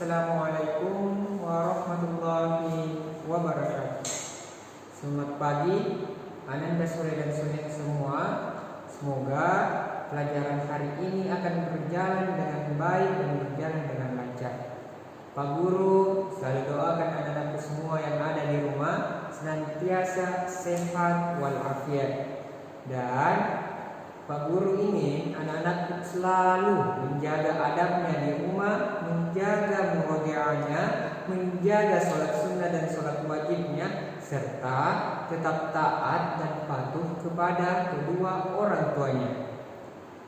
Assalamualaikum warahmatullahi wabarakatuh. Selamat pagi Ananda sore dan sore semua. Semoga pelajaran hari ini akan berjalan dengan baik dan berjalan dengan lancar. Pak Guru selalu doakan anak-anakku semua yang ada di rumah senantiasa sehat walafiat. Dan Pak Guru ingin anak-anak selalu menjaga adabnya di rumah, menjaga murojaahnya, menjaga sholat sunnah dan sholat wajibnya, serta tetap taat dan patuh kepada kedua orang tuanya.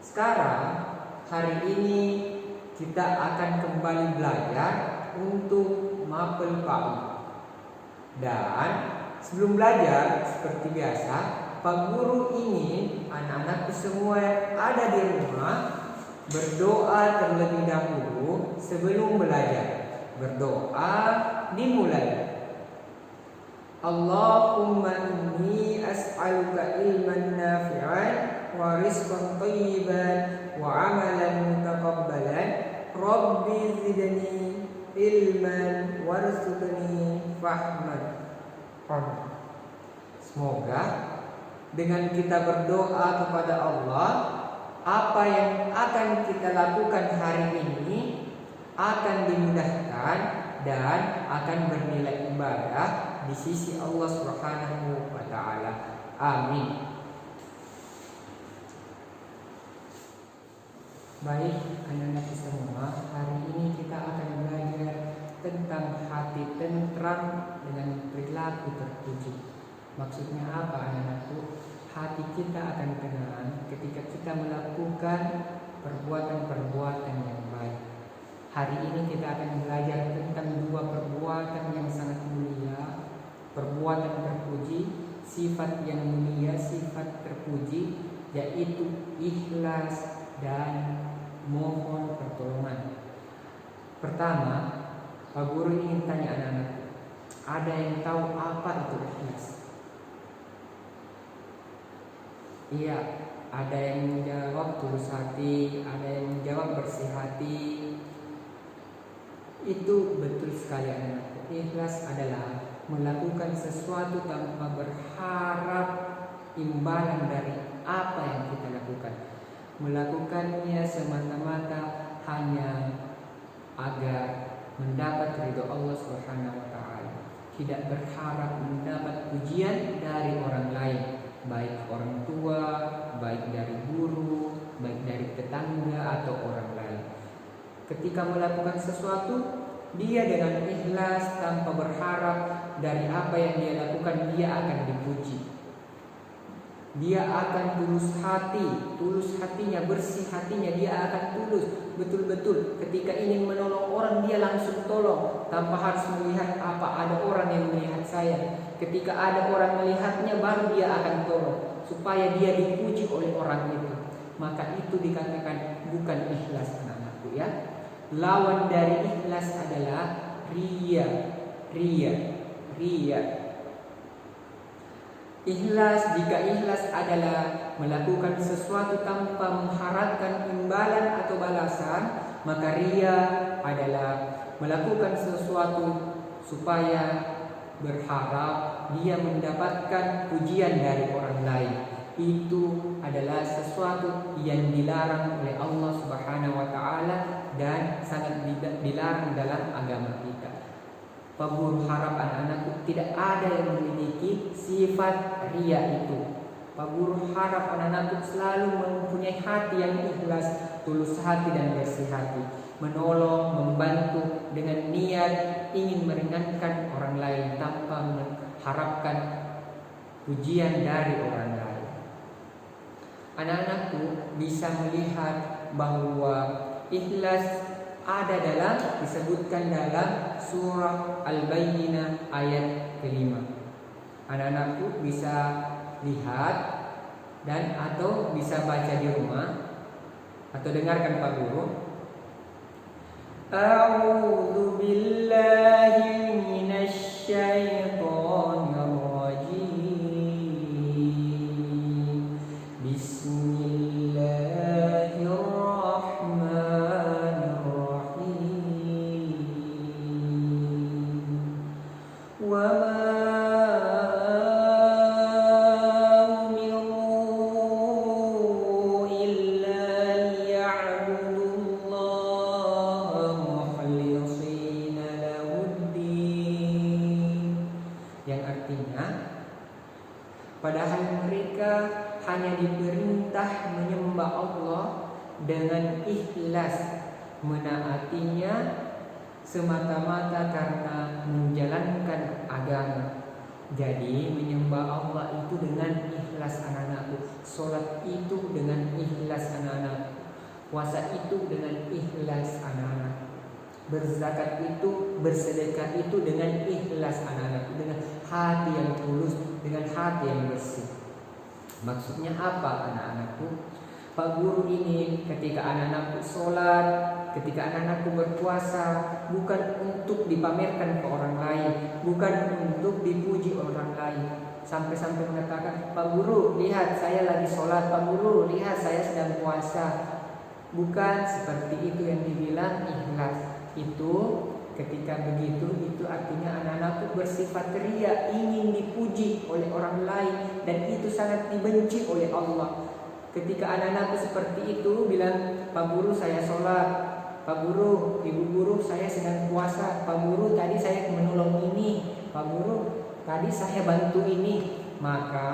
Sekarang, hari ini kita akan kembali belajar untuk mapel PAUD. Dan sebelum belajar, seperti biasa, Pak Guru ingin anak-anakku semua yang ada di rumah berdoa terlebih dahulu sebelum belajar. Berdoa dimulai. Allahumma inni as'aluka ilman nafi'an wa rizqan thayyiban wa amalan mutaqabbalan. Rabbi zidni ilman warzuqni fahman. Semoga dengan kita berdoa kepada Allah, apa yang akan kita lakukan hari ini akan dimudahkan dan akan bernilai ibadah di sisi Allah Subhanahu wa taala. Amin. Baik, anak-anak semua, hari ini kita akan belajar tentang hati tentram dengan perilaku terpuji. Maksudnya apa anak-anakku? Hati kita akan tenang ketika kita melakukan perbuatan-perbuatan yang baik. Hari ini kita akan belajar tentang dua perbuatan yang sangat mulia, perbuatan terpuji, sifat yang mulia, sifat terpuji, yaitu ikhlas dan mohon pertolongan. Pertama, Pak Guru ingin tanya anak-anakku, ada yang tahu apa itu ikhlas? Iya, ada yang menjawab tulus hati, ada yang menjawab bersih hati. Itu betul sekali anak-anakku. Ikhlas adalah melakukan sesuatu tanpa berharap imbalan dari apa yang kita lakukan. Melakukannya semata-mata hanya agar mendapat ridho Allah Subhanahu wa taala. Tidak berharap mendapat pujian dari orang lain, baik orang tua, baik dari guru, baik dari tetangga atau orang lain. Ketika melakukan sesuatu, dia dengan ikhlas tanpa berharap dari apa yang dia lakukan, dia akan dipuji. Dia akan tulus hatinya, bersih hatinya, dia akan tulus betul-betul. Ketika ingin menolong orang, dia langsung tolong tanpa harus melihat apa ada orang yang melihat saya. Ketika ada orang melihatnya, baru dia akan tolong supaya dia dipuji oleh orang itu. Maka itu dikatakan bukan ikhlas anak-anakku ya. Lawan dari ikhlas adalah riya. Jika ikhlas adalah melakukan sesuatu tanpa mengharapkan imbalan atau balasan, maka riya adalah melakukan sesuatu supaya berharap dia mendapatkan pujian dari orang lain. Itu adalah sesuatu yang dilarang oleh Allah Subhanahu wa taala dan sangat dilarang dalam agama kita. Pak Guru harap anak-anakku tidak ada yang memiliki sifat riya itu. Pak Guru harap anak-anakku selalu mempunyai hati yang ikhlas, tulus hati dan bersih hati, menolong, membantu dengan niat ingin meringankan orang lain tanpa mengharapkan pujian dari orang lain. Anak-anakku bisa melihat bahwa ikhlas disebutkan dalam surah Al-Bayyinah ayat ke-5. Anak-anakku bisa lihat dan atau bisa baca di rumah atau dengarkan Pak Guru. A'udzu billahi minasy syaithanir rajim. Bismillahirrahmanirrahim. dengan ikhlas menaatinya semata-mata karena menjalankan agama. Jadi menyembah Allah itu dengan ikhlas anak-anakku, sholat itu dengan ikhlas anak-anakku, puasa itu dengan ikhlas anak-anakku, berzakat itu, bersedekah itu dengan ikhlas anak-anakku, dengan hati yang tulus, dengan hati yang bersih. Maksudnya apa anak-anakku? Pak Guru ini ketika anak-anakku sholat, ketika anak-anakku berpuasa, bukan untuk dipamerkan ke orang lain, bukan untuk dipuji orang lain. Sampai-sampai mengatakan, Pak Guru lihat saya lagi sholat, Pak Guru lihat saya sedang puasa. Bukan seperti itu yang dibilang ikhlas. Itu ketika begitu, itu artinya anak-anakku bersifat ria, ingin dipuji oleh orang lain, dan itu sangat dibenci oleh Allah. Ketika anak-anakku seperti itu bilang, Pak Guru saya sholat, Pak Guru, Ibu Guru saya sedang puasa, Pak Guru tadi saya menolong ini, Pak Guru tadi saya bantu ini. Maka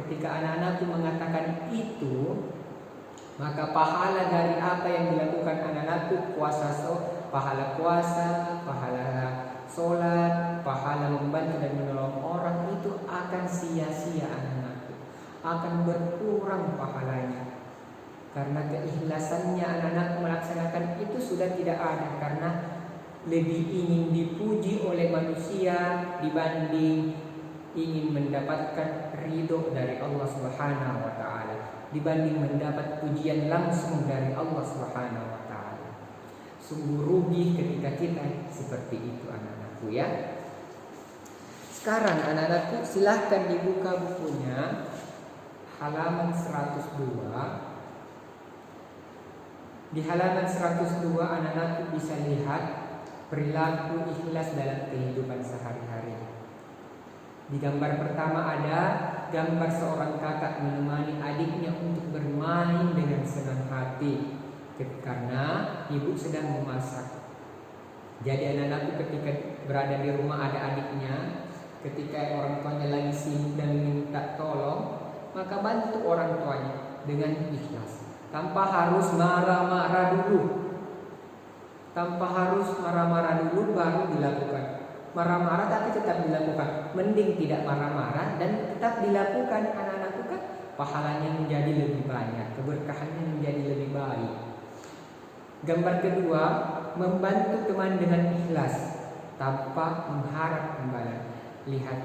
ketika anak-anakku mengatakan itu, maka pahala dari apa yang dilakukan anak-anakku, pahala puasa, pahala sholat, pahala membantu dan menolong orang, itu akan sia-sia anak-anakku, akan berkurang pahalanya. Karena keikhlasannya anak-anak melaksanakan itu sudah tidak ada, karena lebih ingin dipuji oleh manusia dibanding ingin mendapatkan ridho dari Allah Subhanahu wa ta'ala, dibanding mendapat pujian langsung dari Allah Subhanahu wa ta'ala. Sungguh rugi ketika kita seperti itu anak-anakku ya. Sekarang anak-anakku silahkan dibuka bukunya halaman 102. Di halaman 102 anak-anakku bisa lihat perilaku ikhlas dalam kehidupan sehari-hari. Di gambar pertama ada gambar seorang kakak menemani adiknya untuk bermain dengan senang hati karena ibu sedang memasak. Jadi anak-anakku ketika berada di rumah ada adiknya, ketika orang tuanya lagi sibuk dan minta tolong, maka bantu orang tuanya dengan ikhlas, tanpa harus marah-marah dulu. Tanpa harus marah-marah dulu baru dilakukan. Marah-marah tapi tetap dilakukan. Mending tidak marah-marah dan tetap dilakukan anak-anakku, kan pahalanya menjadi lebih banyak, keberkahannya menjadi lebih baik. Gambar kedua, membantu teman dengan ikhlas tanpa mengharap imbalan. Lihat,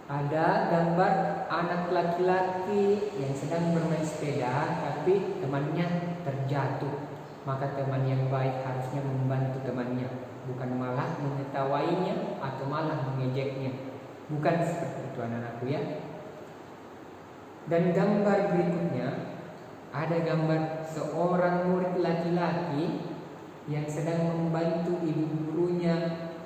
ada gambar anak laki-laki yang sedang bermain sepeda tapi temannya terjatuh. Maka teman yang baik harusnya membantu temannya, bukan malah mengetahuinya atau malah mengejeknya. Bukan seperti itu anak-anakku ya. Dan gambar berikutnya ada gambar seorang murid laki-laki yang sedang membantu ibu gurunya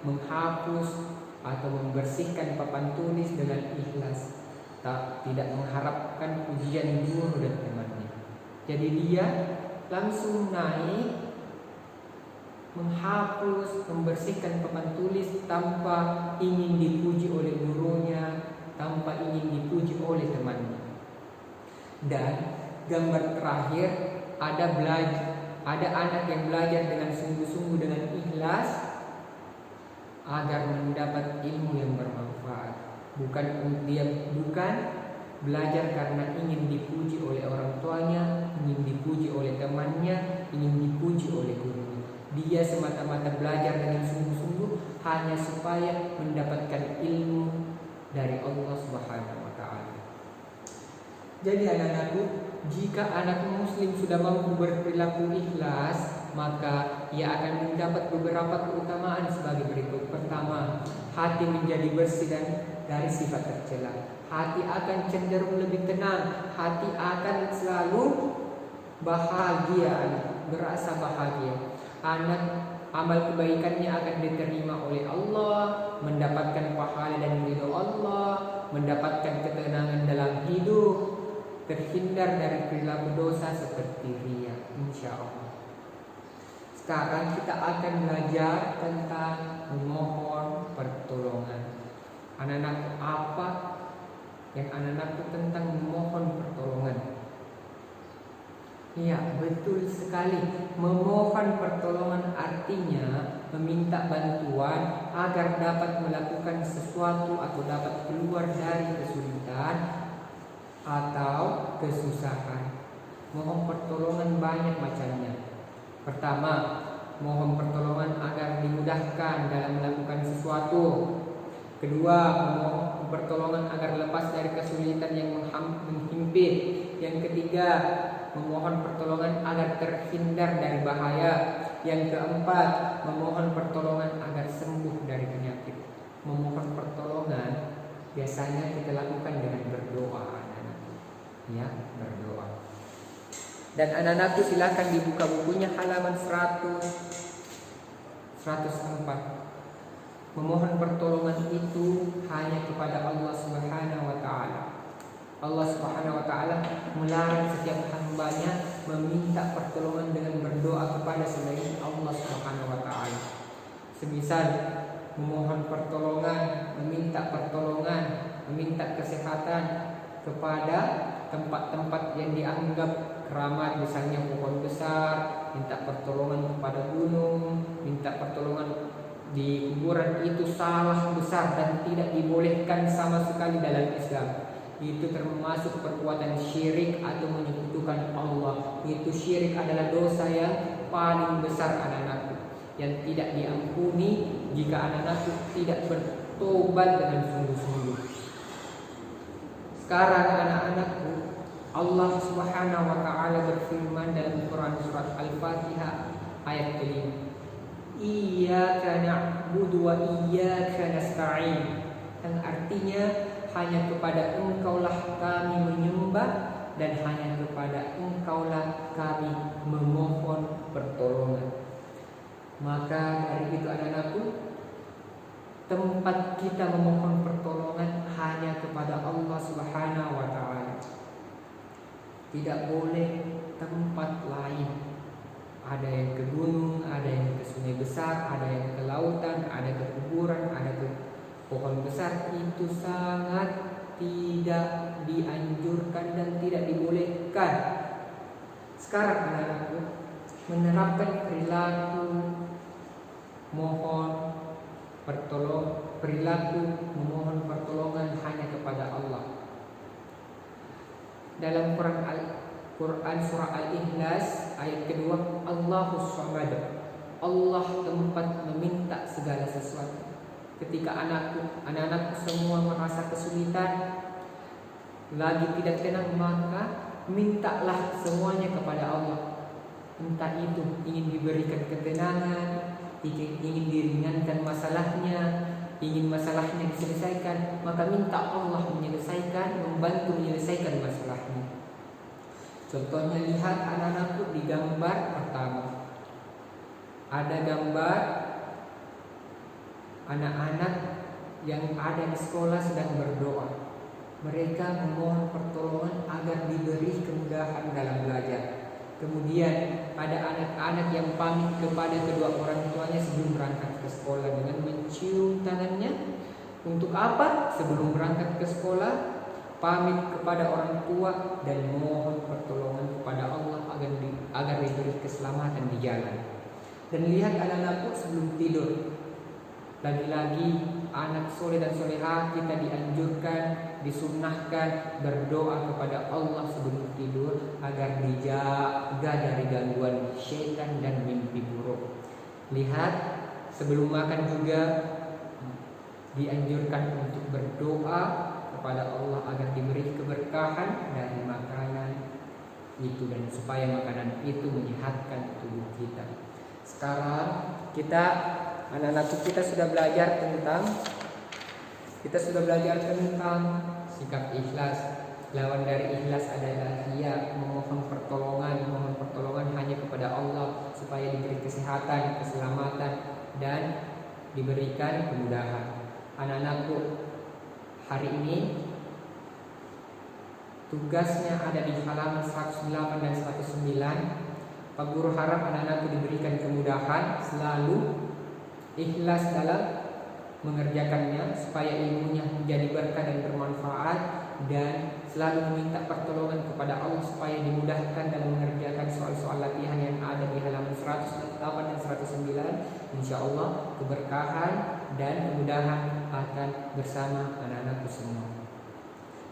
menghapus atau membersihkan papan tulis dengan ikhlas, tidak mengharapkan pujian guru dan temannya. Jadi dia langsung naik menghapus, membersihkan papan tulis tanpa ingin dipuji oleh gurunya, tanpa ingin dipuji oleh temannya. Dan gambar terakhir ada anak yang belajar dengan sungguh-sungguh dengan ikhlas agar mendapat ilmu yang bermanfaat. Bukan belajar karena ingin dipuji oleh orang tuanya, ingin dipuji oleh temannya, ingin dipuji oleh gurunya. Dia semata-mata belajar dengan sungguh-sungguh hanya supaya mendapatkan ilmu dari Allah Subhanahu wa ta'ala. Jadi anak-anakku, jika anak muslim sudah mampu berperilaku ikhlas, maka ia akan mendapat beberapa keutamaan sebagai berikut. Pertama, hati menjadi bersih dan dari sifat tercela. Hati akan cenderung lebih tenang, hati akan selalu bahagia, berasa bahagia. Anak amal kebaikannya akan diterima oleh Allah, mendapatkan pahala dan ridho Allah, mendapatkan ketenangan dalam hidup, terhindar dari perilaku dosa seperti riya, insya Allah. Sekarang kita akan belajar tentang memohon pertolongan. Anak-anak, apa yang anak-anakku tentang memohon pertolongan? Iya, betul sekali. Memohon pertolongan artinya meminta bantuan agar dapat melakukan sesuatu atau dapat keluar dari kesulitan atau kesusahan. Mohon pertolongan banyak macamnya. Pertama, mohon pertolongan agar dimudahkan dalam melakukan sesuatu. Kedua, memohon pertolongan agar lepas dari kesulitan yang menghimpit. Yang ketiga, memohon pertolongan agar terhindar dari bahaya. Yang keempat, memohon pertolongan agar sembuh dari penyakit. Memohon pertolongan biasanya kita lakukan dengan berdoa, anak-anakku. Ya, berdoa. Dan anak-anakku silakan dibuka bukunya halaman 104. Memohon pertolongan itu hanya kepada Allah Subhanahu wa Ta'ala. Allah Subhanahu wa Ta'ala melarang setiap hambanya meminta pertolongan dengan berdoa kepada selain Allah Subhanahu wa Ta'ala. Semisal memohon pertolongan, meminta pertolongan, meminta kesehatan kepada tempat-tempat yang dianggap keramat, misalnya pohon besar, minta pertolongan kepada gunung, minta pertolongan di kuburan, itu salah besar dan tidak dibolehkan sama sekali dalam Islam. Itu termasuk perbuatan syirik atau menyekutukan Allah. Itu syirik adalah dosa yang paling besar, anak-anakku, yang tidak diampuni jika anak-anakku tidak bertobat dengan sungguh-sungguh. Sekarang anak-anakku, Allah Subhanahu wa Ta'ala berfirman dalam Quran surat Al-Fatihah ayat kelima, Iyyaka na'budu wa iyyaka nasta'in, yang artinya hanya kepada Engkaulah kami menyembah dan hanya kepada Engkaulah kami memohon pertolongan. Maka dari itu anak-anakku, tempat kita memohon pertolongan hanya kepada Allah Subhanahu wa Ta'ala. Tidak boleh tempat lain. Ada yang ke gunung, ada yang ke sungai besar, ada yang ke lautan, ada ke kuburan, ada ke pohon besar. Itu sangat tidak dianjurkan dan tidak dibolehkan. Sekarang anak-anakku menerapkan perilaku memohon pertolongan hanya kepada Allah. Dalam Quran surah Al-Ikhlas ayat kedua, Allahus Samad, Allah tempat meminta segala sesuatu. Ketika anak-anakku semua merasa kesulitan, lagi tidak tenang, maka mintalah semuanya kepada Allah. Entah itu ingin diberikan ketenangan, ingin diringankan masalahnya, ingin masalahnya diselesaikan, maka minta Allah menyelesaikan, membantu menyelesaikan masalahnya. Contohnya, lihat anak-anakku di gambar pertama. Ada gambar anak-anak yang ada di sekolah sedang berdoa. Mereka memohon pertolongan agar diberi kemudahan dalam belajar. Kemudian ada anak-anak yang pamit kepada kedua orang tuanya sebelum berangkat ke sekolah dengan mencium tangannya. Untuk apa? Sebelum berangkat ke sekolah, pamit kepada orang tua dan mohon pertolongan kepada Allah agar diberi keselamatan di jalan. Dan lihat anak-anakku sebelum tidur, lagi-lagi anak soleh dan solehah kita dianjurkan, disunnahkan berdoa kepada Allah sebelum tidur agar dijaga dari gangguan syaitan dan mimpi buruk. Lihat sebelum makan juga dianjurkan untuk berdoa kepada Allah agar diberi keberkahan dari makanan itu dan supaya makanan itu menyehatkan tubuh kita. Sekarang anak-anak kita sudah belajar tentang sikap ikhlas. Lawan dari ikhlas adalah riya, mohon pertolongan hanya kepada Allah supaya diberi kesehatan, keselamatan dan diberikan kemudahan. Anak-anakku, hari ini tugasnya ada di halaman 108 dan 109. Pak Guru harap anak-anakku diberikan kemudahan, selalu ikhlas dalam mengerjakannya supaya ilmunya menjadi berkah dan bermanfaat, dan selalu meminta pertolongan kepada Allah supaya dimudahkan dalam mengerjakan soal-soal latihan yang ada di halaman 108 dan 109. Insya Allah keberkahan dan kemudahan akan bersama anak-anakku semua.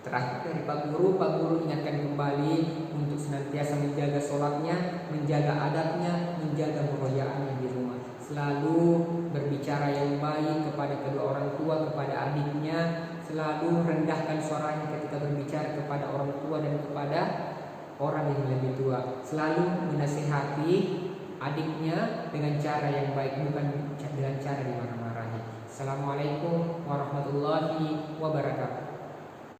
Terakhir dari Pak Guru ingatkan kembali untuk senantiasa menjaga sholatnya, menjaga adabnya, menjaga murojaahnya di rumah. Selalu berbicara yang baik kepada kedua orang tua, kepada adiknya. Selalu rendahkan suaranya ketika berbicara kepada orang tua dan kepada orang yang lebih tua. Selalu menasihati adiknya dengan cara yang baik, bukan dengan cara dimarah-marahi. Assalamualaikum warahmatullahi wabarakatuh.